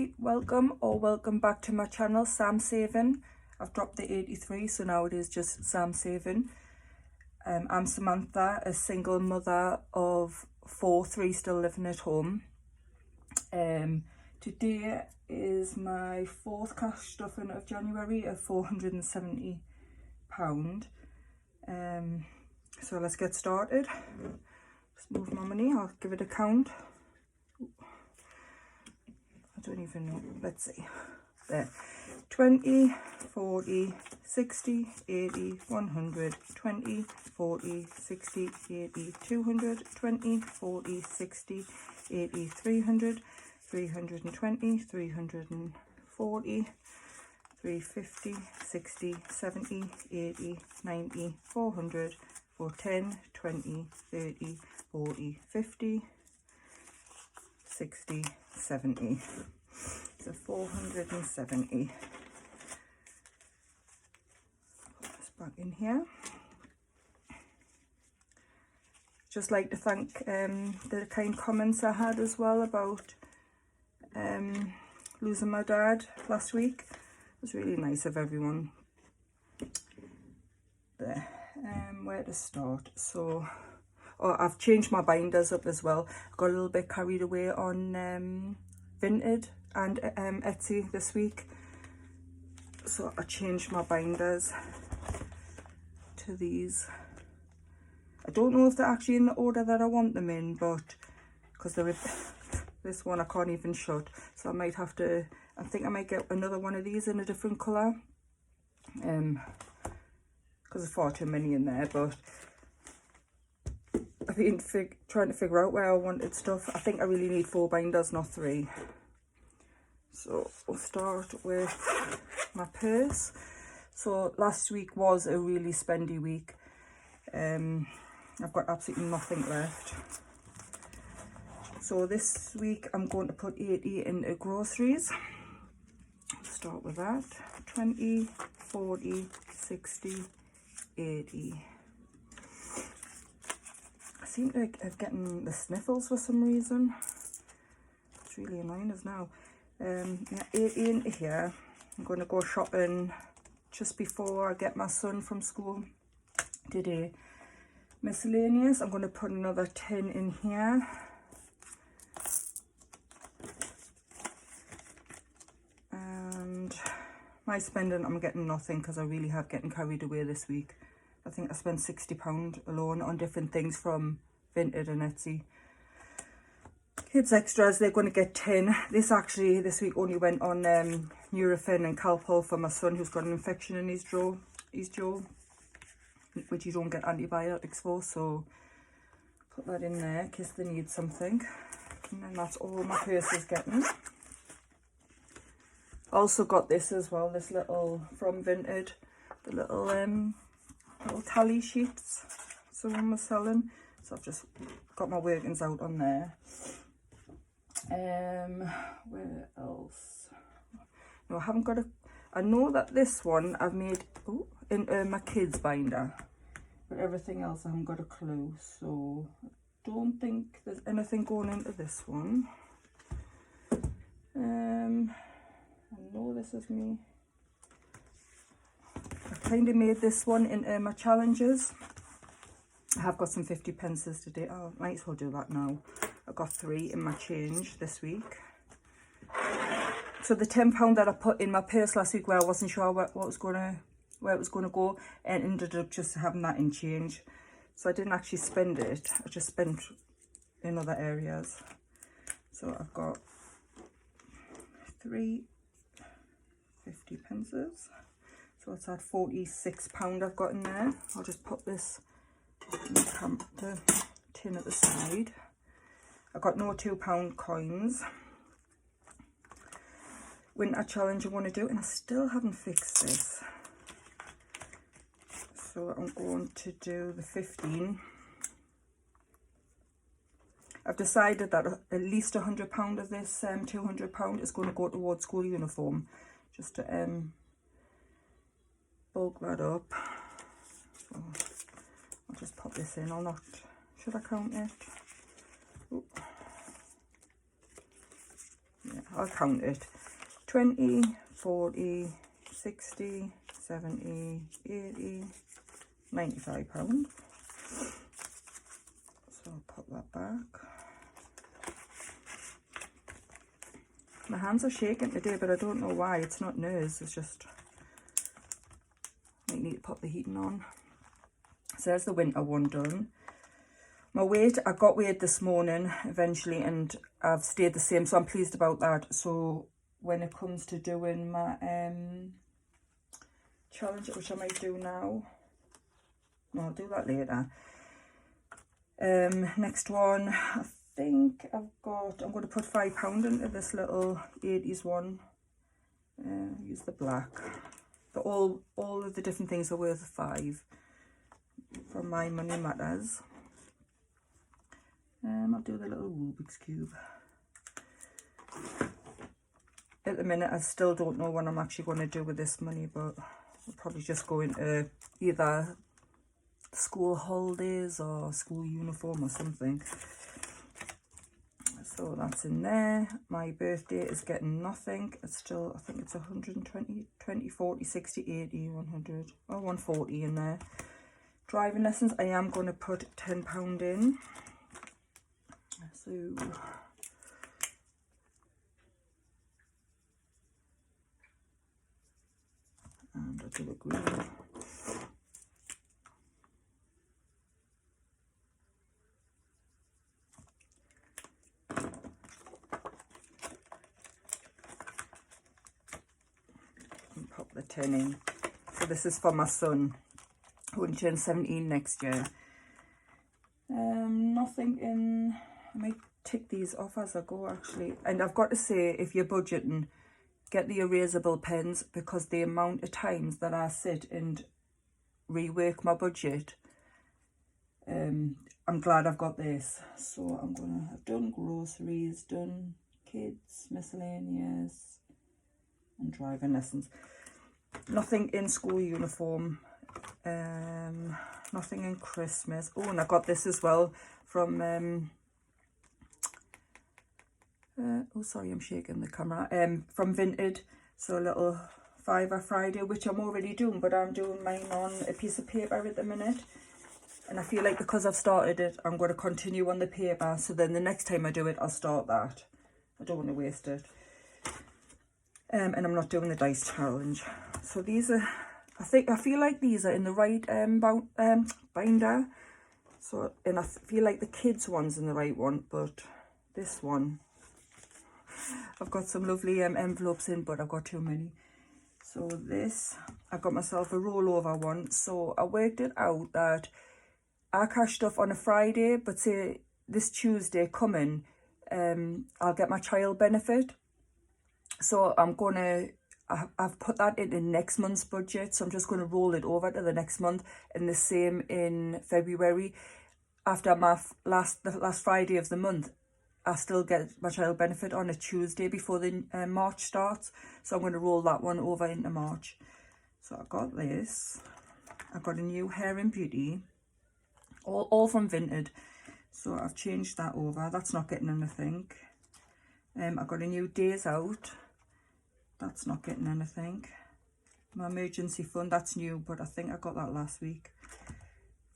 everybody, welcome or welcome back to my channel, Sam Saving. I've dropped the 83, so now it is just Sam Saving. I'm Samantha, a single mother of 4, 3 still living at home. Today is my 4th cash stuffing of January of £470. So let's get started. Just move my money, I'll give it a count. I don't even know, let's see, there, 20, 40, 60, 80, 100, 20, 40, 60, 80, 200, 20, 40, 60, 80, 300, 320, 340, 350, 60, 70, 80, 90, 400, 410, 20, 30, 40, 50, 60, 70. So 470. Put this back in here. Just like to thank the kind comments I had as well about losing my dad last week. It was really nice of everyone. There. Where to start? So I've changed my binders up as well. I got a little bit carried away on Vinted and Etsy this week, so I changed my binders to these. I don't know if they're actually in the order that I want them in, but because they're this one I can't even shut, so I might have to, I think I might get another one of these in a different colour, because there's far too many in there. But I've been trying to figure out where I wanted stuff. I think I really need 4 binders, not 3. So we'll start with my purse. So last week was a really spendy week. I've got absolutely nothing left. So this week I'm going to put 80 into groceries. Start with that. 20, 40, 60, 80. I seem to be getting the sniffles for some reason. It's really annoying us now. Yeah, 80 into here. I'm going to go shopping just before I get my son from school today. Miscellaneous, I'm going to put another 10 in here. And my spending, I'm getting nothing because I really have getting carried away this week. I think I spent £60 alone on different things from Vinted and Etsy. Kids extras, they're going to get 10. This week only went on Nurofen and Calpol for my son who's got an infection in his jaw, which you don't get antibiotics for, so put that in there in case they need something. And then that's all my purse is getting. Also got this as well, this little, from Vinted, the little tally sheets someone was selling. So I've just got my workings out on there. Where else? No, I haven't got I know that this one I've made into my kids binder, but everything else I haven't got a clue, so I don't think there's anything going into this one. I know this is me. I kind of made this one into my challenges. I have got some 50 pences today. Oh, I might as well do that now. I got 3 in my change this week. So the £10 that I put in my purse last week, where I wasn't sure where it was going to go, and ended up just having that in change. So I didn't actually spend it. I just spent in other areas. So I've got 3 50 pences. So that's at £46 I've got in there. I'll just put this in the tin at the side. I've got no £2 coins. Winter challenge I want to do, and I still haven't fixed this. So I'm going to do the 15. I've decided that at least £100 of this £200 is going to go towards school uniform, just to bulk that up. So I'll just pop this in. Should I count it? Ooh. Yeah, I'll count it. 20, 40, 60, 70, 80, £95. So I'll put that back. My hands are shaking today, but I don't know why. It's not nerves, it's just I need to pop the heating on. So there's the winter one done. My weight, I got weighed this morning eventually, and I've stayed the same, so I'm pleased about that. So when it comes to doing my challenge, which I might do now, no, I'll do that later. Next one, I think I'm going to put £5 into this little 80s one. Use the black. But all of the different things are worth 5 for my money matters. I'll do the little Rubik's Cube. At the minute, I still don't know what I'm actually going to do with this money, but I'll probably just go into either school holidays or school uniform or something. So that's in there. My birthday is getting nothing. It's still, I think it's 120, 20, 40, 60, 80, 100, or 140 in there. Driving lessons, I am going to put £10 in. So, and I'll do a green. And pop the 10 in. So this is for my son, who will turn 17 next year. Nothing in. I might tick these off as I go actually. And I've got to say, if you're budgeting, get the erasable pens, because the amount of times that I sit and rework my budget, I'm glad I've got this. So I've done groceries, done kids, miscellaneous, and driving lessons. Nothing in school uniform. Nothing in Christmas. Oh, and I got this as well from oh sorry, I'm shaking the camera. From Vinted. So a little £5 Friday, which I'm already doing, but I'm doing mine on a piece of paper at the minute. And I feel like because I've started it, I'm going to continue on the paper, so then the next time I do it, I'll start that. I don't want to waste it. And I'm not doing the dice challenge. So these are, I feel like these are in the right binder. So, and I feel like the kids one's in the right one, but this one, I've got some lovely envelopes in, but I've got too many. So this, I got myself a rollover one. So I worked it out that I cash stuff on a Friday, but say this Tuesday coming, I'll get my child benefit. So I've put that into next month's budget, so I'm just going to roll it over to the next month, and the same in February. After my the last Friday of the month, I still get my child benefit on a Tuesday before the March starts, so I'm going to roll that one over into March. So I got this. I got a new Hair and Beauty, all from Vinted. So I've changed that over. That's not getting anything. I got a new Days Out. That's not getting anything. My emergency fund, that's new, but I think I got that last week.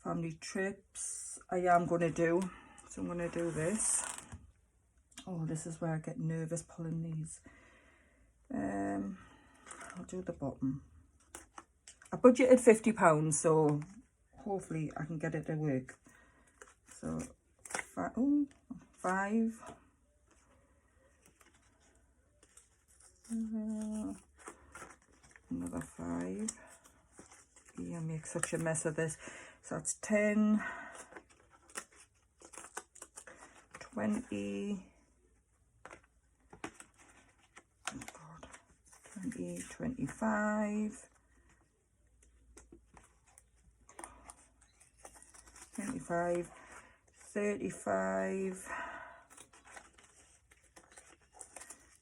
Family trips, I am going to do. So I'm going to do this. Oh, this is where I get nervous pulling these. I'll do the bottom. I budgeted £50, so hopefully I can get it to work. So, 5. Another 5. Yeah, I make such a mess of this. So that's 10, 20, oh God, 20, 25, 25, 35,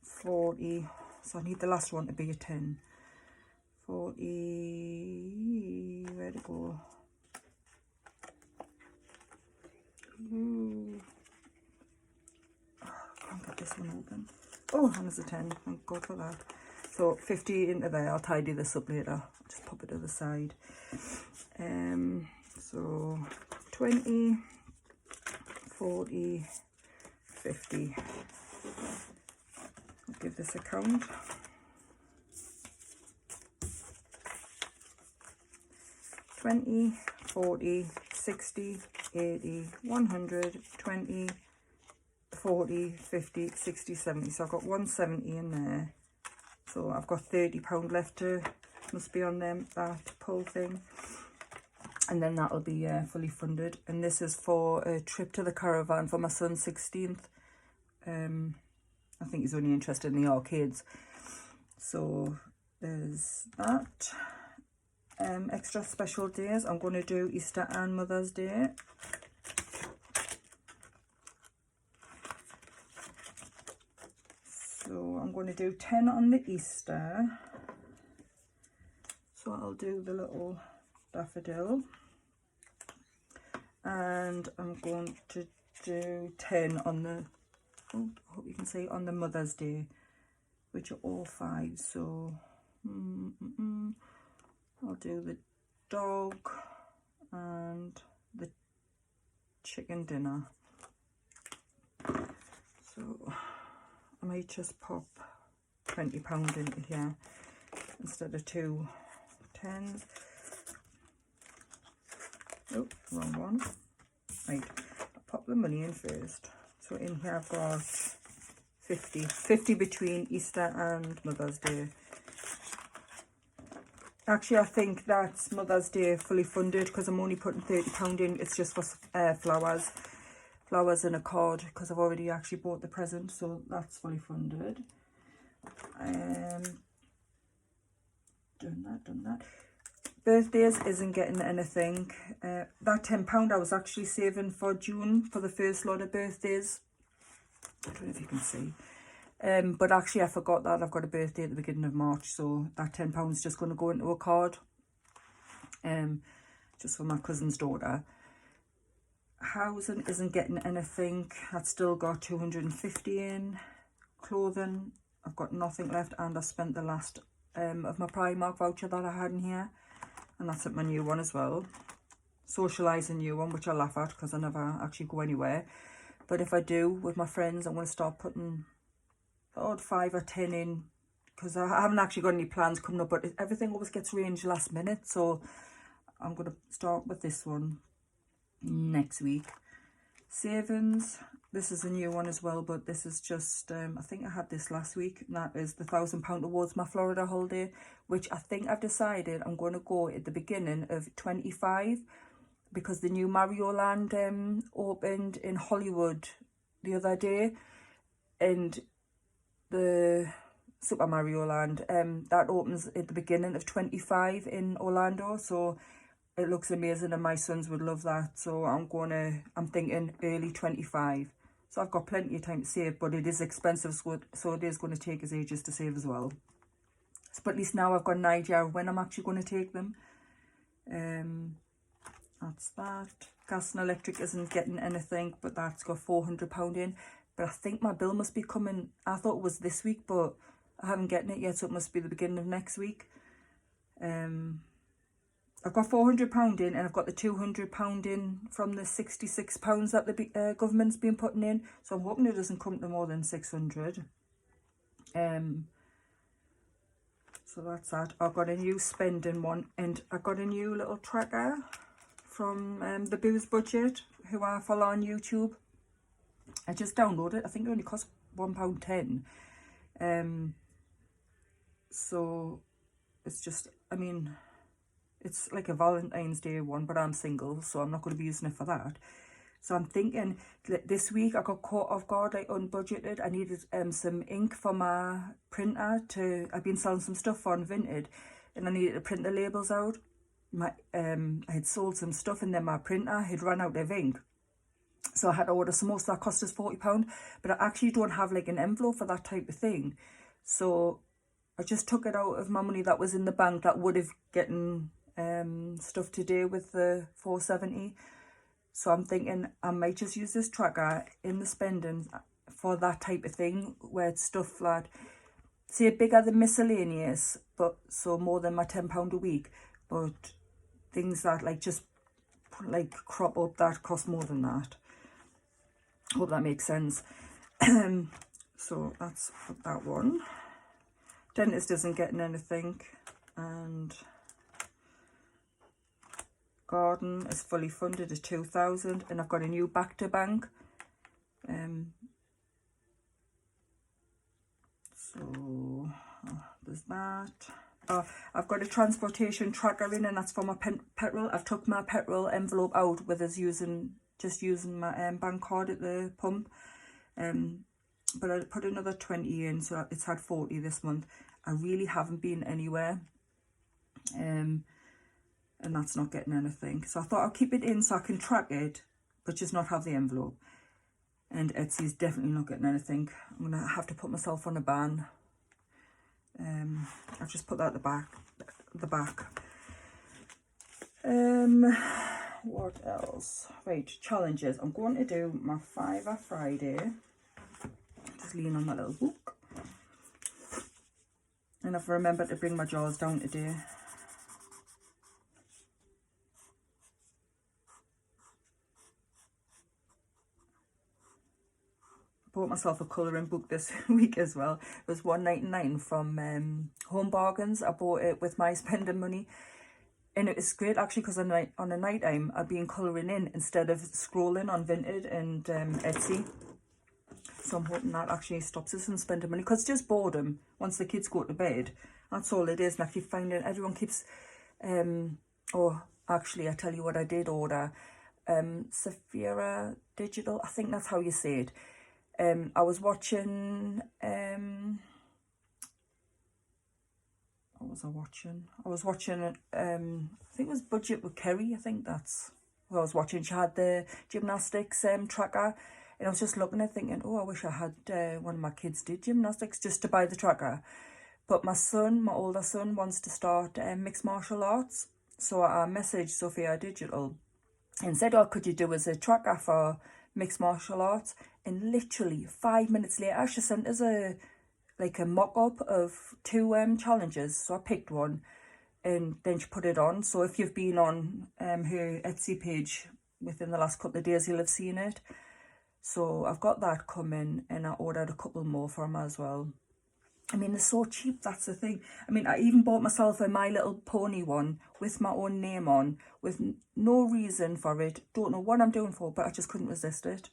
40. So I need the last one to be a 10. 40, where'd it go? Ooh. Oh, I can't get this one open. Oh, and there's a 10. Thank God for that. So 50 into there. I'll tidy this up later. Just pop it to the side. So 20, 40, 50. I'll give this a count. 20, 40, 60, 80, 100, 20, 40, 50, 60, 70. So I've got 170 in there. So I've got £30 left to, must be on them, that pull thing. And then that'll be fully funded. And this is for a trip to the caravan for my son's 16th. I think he's only interested in the arcades. So there's that. Extra special days. I'm going to do Easter and Mother's Day. So I'm going to do 10 on the Easter. So I'll do the little daffodil. And I'm going to do 10 on the, oh, I hope you can see, on the Mother's Day, which are all 5. So I'll do the dog and the chicken dinner. So I might just pop £20 into here instead of 2 10s. Oh, wrong one. Right, I'll pop the money in first. So in here I've got 50 between Easter and Mother's Day. Actually, I think that's Mother's Day fully funded because I'm only putting £30 in. It's just for flowers and a card because I've already actually bought the present, so that's fully funded. Done that. Birthdays isn't getting anything. That £10 I was actually saving for June for the first lot of birthdays. I don't know if you can see. But actually I forgot that I've got a birthday at the beginning of March, so that £10 is just going to go into a card. Just for my cousin's daughter. Housing isn't getting anything. I've still got 250 in. Clothing, I've got nothing left, and I spent the last of my Primark voucher that I had in here. And that's at my new one as well. Socialise a new one, which I laugh at because I never actually go anywhere. But if I do with my friends, I'm going to start putting the odd 5 or 10 in. Because I haven't actually got any plans coming up. But everything always gets arranged last minute. So I'm going to start with this one next week. Savings. This is a new one as well. But this is just, I think I had this last week. And that is the £1,000 towards my Florida holiday. Which I think I've decided I'm going to go at the beginning of 25. Because the new Mario Land opened in Hollywood the other day. And the Super Mario Land, that opens at the beginning of 25 in Orlando. So it looks amazing and my sons would love that. So I'm thinking early 25. So I've got plenty of time to save, but it is expensive. So it is going to take us ages to save as well. But at least now I've got an idea of when I'm actually going to take them. That's that. Gas and electric isn't getting anything, but that's got £400 in. But I think my bill must be coming. I thought it was this week, but I haven't gotten it yet, so it must be the beginning of next week. I've got £400 in, and I've got the £200 in from the £66 that the government's been putting in. So I'm hoping it doesn't come to more than 600. So that's that. I've got a new spending one, and I got a new little tracker from the Booze Budget, who I follow on YouTube. I just downloaded it. I think it only cost £1.10. So it's just, I mean, it's like a Valentine's Day one, but I'm single, so I'm not going to be using it for that. So I'm thinking this week I got caught off guard, like unbudgeted. I needed some ink for my printer I've been selling some stuff on Vinted, and I needed to print the labels out. I had sold some stuff, and then my printer had run out of ink. So I had to order some more, so that cost us £40. But I actually don't have like an envelope for that type of thing. So I just took it out of my money that was in the bank that would have gotten stuff to do with the £470. So I'm thinking I might just use this tracker in the spending for that type of thing, where it's stuff that, say, bigger than miscellaneous, but so more than my £10 a week, but things that like just like crop up that cost more than that. Hope that makes sense. So that's that one. Dentist isn't getting anything, and garden is fully funded at 2,000, and I've got a new back to bank. So there's that. I've got a transportation tracker in, and that's for my petrol. I've took my petrol envelope out with us just using my bank card at the pump. But I put another 20 in, so it's had 40 this month. I really haven't been anywhere, and that's not getting anything. So I thought I'll keep it in so I can track it, but just not have the envelope. And Etsy's definitely not getting anything. I'm gonna have to put myself on a ban. I've just put that at the back. What else? Right, challenges. I'm going to do my Fiver Friday. Just lean on that little book. And I've remembered to bring my jars down today. Bought myself a colouring book this week as well. It was £1.99 from Home Bargains. I bought it with my spending money, and it was great actually, because on a night time I'd been colouring in instead of scrolling on Vinted and Etsy. So I'm hoping that actually stops us from spending money, because it's just boredom once the kids go to bed. That's all it is. And I keep finding everyone keeps oh, actually I tell you what I did order. SaphirasDigitals, I think that's how you say it. I was watching, what was I watching? I was watching, I think it was Budget with Kerry. I think that's what I was watching. She had the gymnastics tracker, and I was just looking at thinking, oh, I wish I had one of my kids did gymnastics just to buy the tracker. But my older son wants to start mixed martial arts. So I messaged SaphirasDigitals and said, oh, could you do as a tracker for mixed martial arts? And literally 5 minutes later, she sent us a mock-up of 2 challenges. So I picked one, and then she put it on. So if you've been on her Etsy page within the last couple of days, you'll have seen it. So I've got that coming, and I ordered a couple more for them as well. I mean, they're so cheap, that's the thing. I mean, I even bought myself a My Little Pony one with my own name on, with no reason for it. Don't know what I'm doing for, but I just couldn't resist it.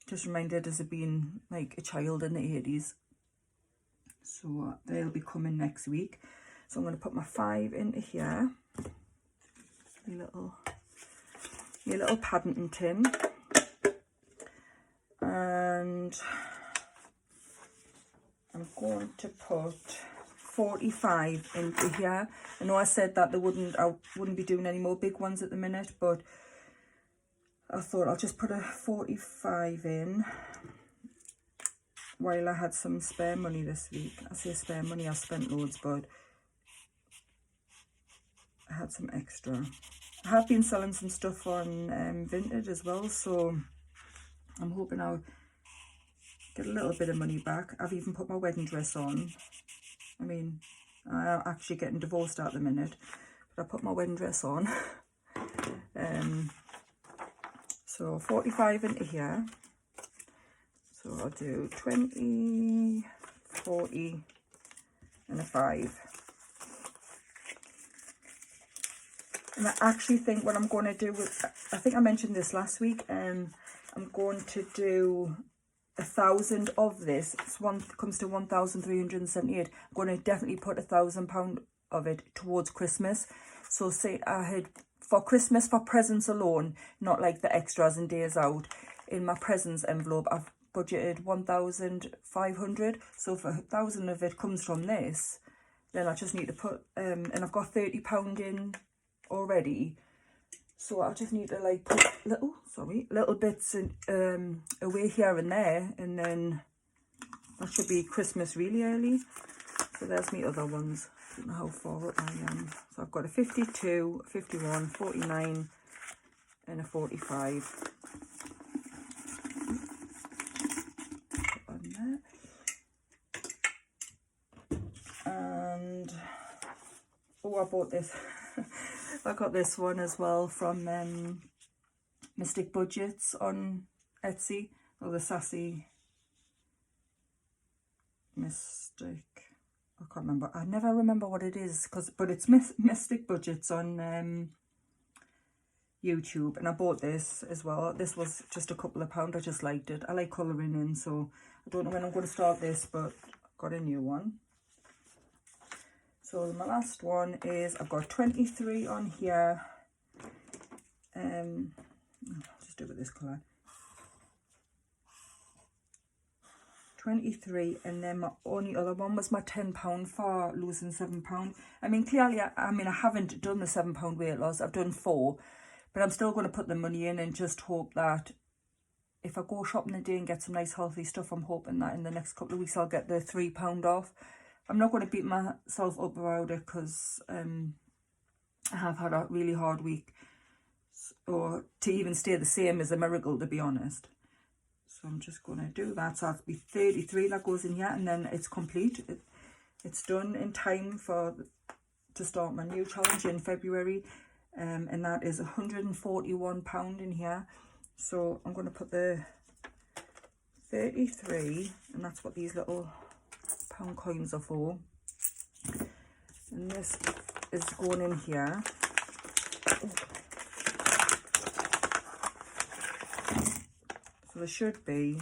Just reminded us of being like a child in the 80s. So they'll be coming next week. So I'm going to put my 5 into here. Your little Paddington tin. And I'm going to put 45 into here. I know I said that I wouldn't be doing any more big ones at the minute, but I thought I'll just put a 45 in while I had some spare money this week. I say spare money, I spent loads, but I had some extra. I have been selling some stuff on Vinted as well, so I'm hoping I'll get a little bit of money back. I've even put my wedding dress on. I mean, I'm actually getting divorced at the minute, but I put my wedding dress on. So 45 into here. So I'll do 20, 40, and a 5. And I actually think what I'm going to do with, I think I mentioned this last week, I'm going to do 1,000 of this. This one comes to 1,378. I'm going to definitely put £1,000 of it towards Christmas. So say I had for Christmas, for presents alone, not like the extras and days out. In my presents envelope, I've budgeted 1,500. So if 1,000 of it comes from this, then I just need to put and I've got £30 in already. So I just need to like put little bits in, away here and there, and then that should be Christmas really early. So there's my other ones. I don't know how far up I am. So I've got a 52, 51, 49, and a 45. bought this. I got this one as well from Mystic Budgets on Etsy, or the Sassy Mystic. I can't remember. I never remember what it is, but it's Mystic Budgets on YouTube, and I bought this as well. This was just a couple of pounds. I just liked it. I like colouring in, so I don't know when I'm going to start this, but I've got a new one. So my last one is, I've got 23 on here. Just do it with this colour. 23, and then my only other one was my £10 for losing £7. I mean, clearly, I haven't done the £7 weight loss. I've done 4, but I'm still going to put the money in and just hope that if I go shopping a day and get some nice healthy stuff, I'm hoping that in the next couple of weeks I'll get the £3 off. I'm not going to beat myself up about it, because I have had a really hard week. Or to even stay the same is a miracle, to be honest. So I'm just going to do that. So that'll be 33 that goes in here, and then it's complete. It's done in time to start my new challenge in February. And that is £141 in here. So I'm going to put the 33, and that's what these little pound coins are for. And this is going in here. So there should be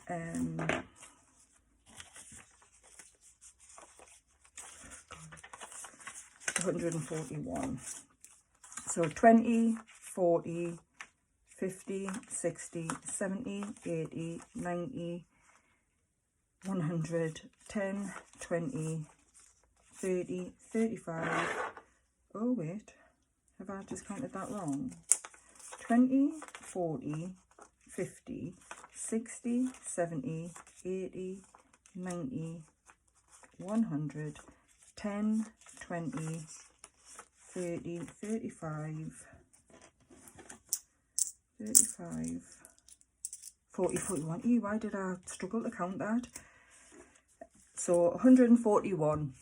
141. So 20, 40, 50, 60, 70, 80, 90, 100, 10, 20, 30, 35. Oh wait, have I just counted that wrong? 20, 40, 50, 60, 70, 80, 90, 100, 10, 20, 30, 35, 40, 41. Ew, why did I struggle to count that? So 141,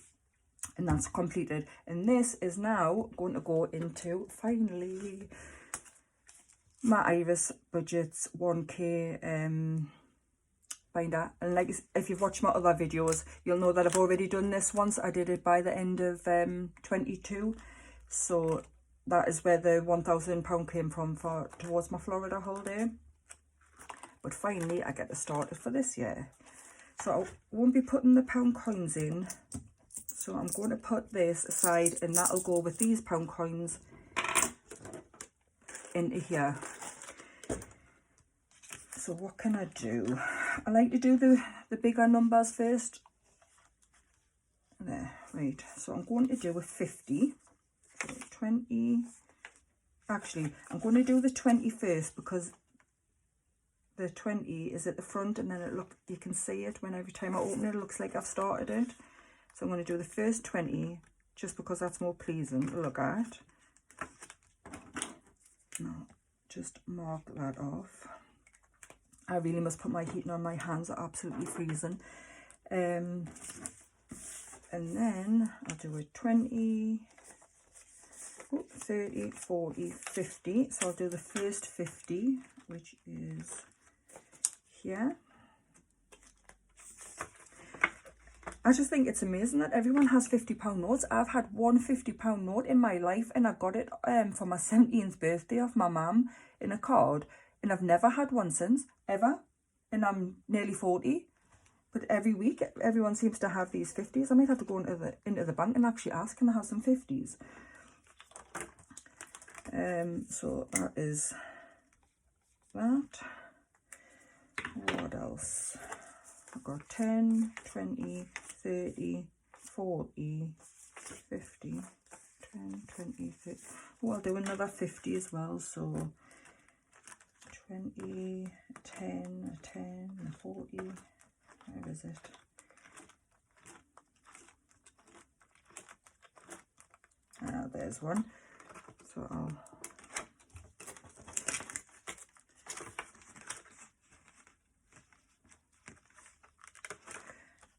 and that's completed. And this is now going to go into, finally, my Iris Budgets 1K binder. And like, if you've watched my other videos, you'll know that I've already done this once. I did it by the end of 22. So that is where the £1,000 came from towards my Florida holiday. But finally, I get to start it for this year. So I won't be putting the pound coins in. So I'm going to put this aside, and that'll go with these pound coins into here. So what can I do? I like to do the bigger numbers first. There, right. So I'm going to do a 50. So 20. Actually, I'm going to do the 20 first, because the 20 is at the front, and then you can see it when every time I open it, it looks like I've started it. So I'm going to do the first 20 just because that's more pleasing to look at. Now, just mark that off. I really must put my heating on. My hands are absolutely freezing. And then I'll do a 20, 30, 40, 50. So I'll do the first 50, which is here. I just think it's amazing that everyone has £50 notes. I've had one £50 note in my life, and I got it for my 17th birthday off my mum in a card, and I've never had one since, ever, and I'm nearly 40. But every week, everyone seems to have these 50s. I might have to go into the bank and actually ask, can I have some 50s? So that is that. What else? I've got 10, 20, 30, 40, 50, 10, 20, 30. Oh, I'll do another 50 as well. So 20, 10, 10, 40. Where is it? Ah, there's one. So I'll...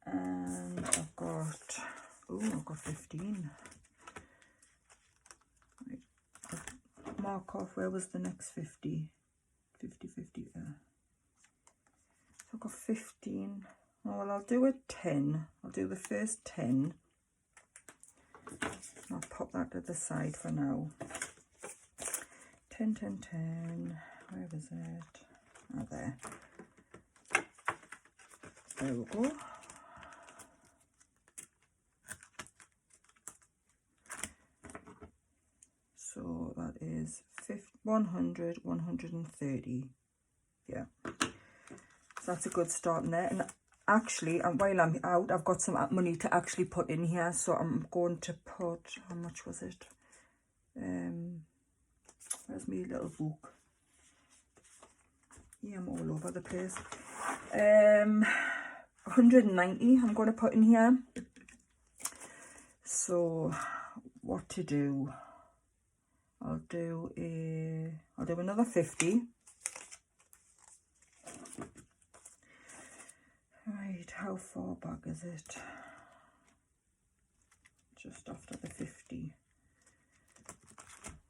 And I've got... Ooh, I've got 15. Right. I'll mark off, where was the next 50? 50, 50, so I've got 15. Oh, well, I'll do a 10. I'll do the first 10. I'll pop that to the side for now. 10, 10, 10. Where was it? Oh, there. There we go. So that is 100, 130. Yeah. So that's a good start in there. And actually, while I'm out, I've got some money to actually put in here. So I'm going to put, how much was it? Where's my little book? Yeah, I'm all over the place. 190 I'm going to put in here. So what to do? I'll do another 50. Right, how far back is it? Just after the 50.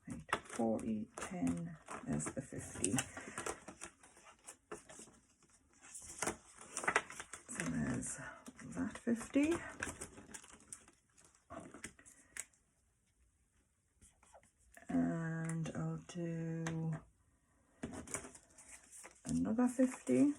Right, 40, 10, there's the 50. So there's that 50. And I'll do another 50.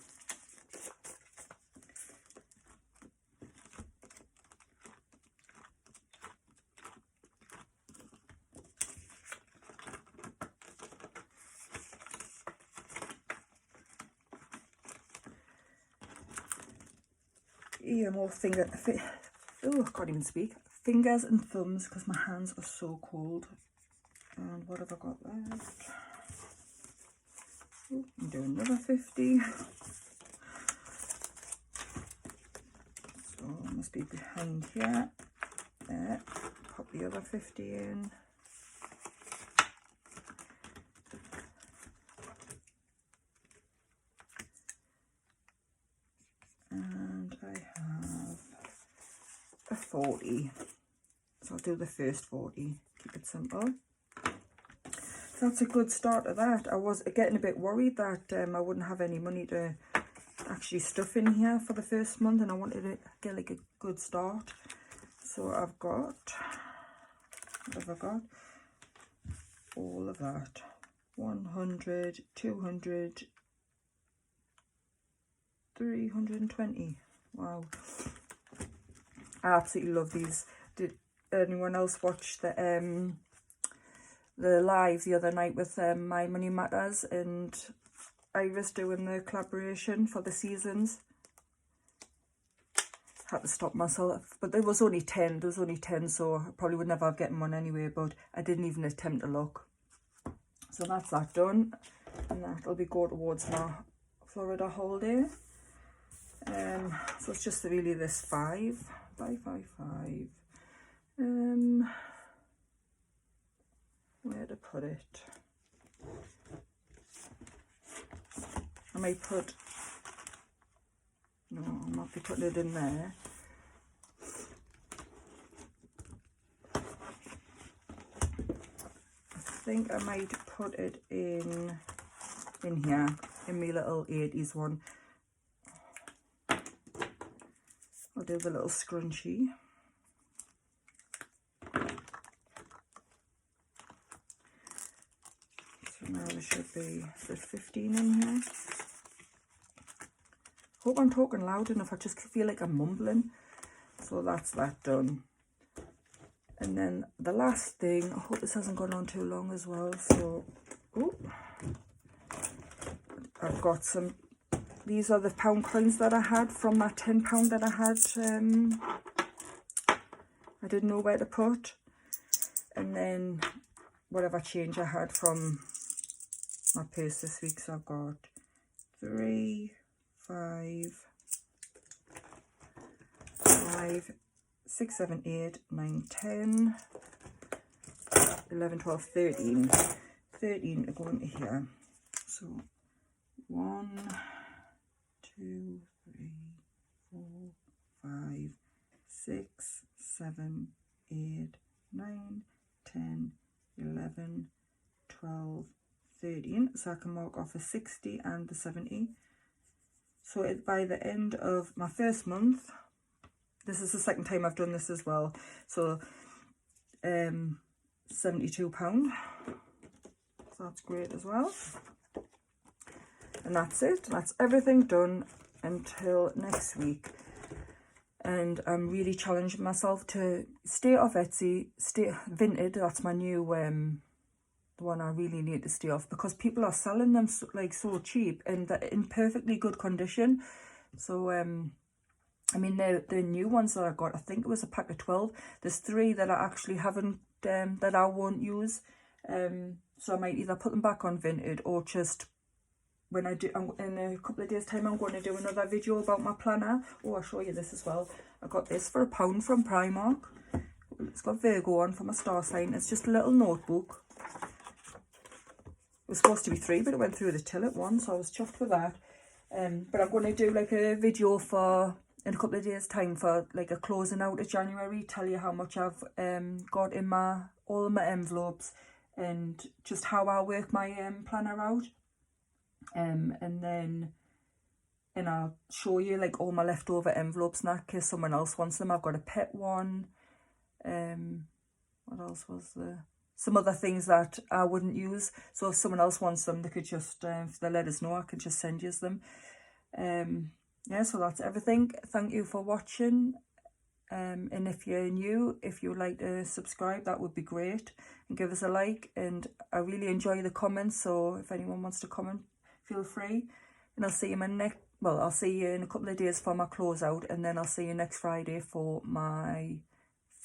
Yeah, more finger. Oh, I can't even speak. Fingers and thumbs because my hands are so cold. And what have I got left? Oh, I'm doing another 50. So I must be behind here. There. Pop the other 50 in. And I have a 40. So I'll do the first 40. Keep it simple. So that's a good start of that. I was getting a bit worried that I wouldn't have any money to actually stuff in here for the first month, and I wanted to get like a good start. So I've got, what have I got? All of that. 100, 200, 320. Wow. I absolutely love these. Did anyone else watch the live the other night with My Money Matters and Iris doing the collaboration for the seasons? Had to stop myself, but there was only 10. There was only 10, so I probably would never have gotten one anyway, but I didn't even attempt to look. So that's that done, and that'll be go towards my Florida holiday. So it's just really this 5. Where to put it? I may put, no, I'll not be putting it in there. I think I might put it in here, in my little 80s one. I'll do the little scrunchie. So now there should be the 15 in here. Hope I'm talking loud enough. I just feel like I'm mumbling. So that's that done. And then the last thing, I hope this hasn't gone on too long as well. So, I've got some, these are the pound coins that I had from that £10 that I had. I didn't know where to put. And then whatever change I had from my purse this week. So I've got 3, 5, 6, 7, 8, 9, 10, 11, 12, 13. 13 are going to here. So 1, 2, 3, 4, 5, 6, 7, 13, so I can mark off the 60 and the 70. So by the end of my first month, this is the second time I've done this as well, so £72, so that's great as well. And that's it, that's everything done until next week. And I'm really challenging myself to stay off Etsy, stay Vinted, that's my new the one I really need to stay off, because people are selling them so cheap and they're in perfectly good condition. So I mean, the new ones that I got, I think it was a pack of 12. There's 3 that I actually haven't, that I won't use. So I might either put them back on Vinted, or just when I do, in a couple of days time, I'm going to do another video about my planner. Oh, I'll show you this as well. I got this for £1 from Primark. It's got Virgo on for my star sign. It's just a little notebook. It was supposed to be 3, but it went through the till at 1, so I was chuffed with that. But I'm going to do like a video for in a couple of days time for like a closing out of January, tell you how much I've got in all of my envelopes, and just how I work my planner out. And then I'll show you like all my leftover envelopes in that case someone else wants them. I've got a pet one. What else was there? Some other things that I wouldn't use. So if someone else wants them, they could just, if they let us know, I could just send you them. Yeah, so that's everything. Thank you for watching. And if you're new, if you would like to subscribe, that would be great. And give us a like. And I really enjoy the comments. So if anyone wants to comment, feel free. And I'll see you I'll see you in a couple of days for my closeout. And then I'll see you next Friday for my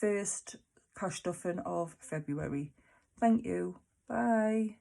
first cash stuffing of February. Thank you. Bye.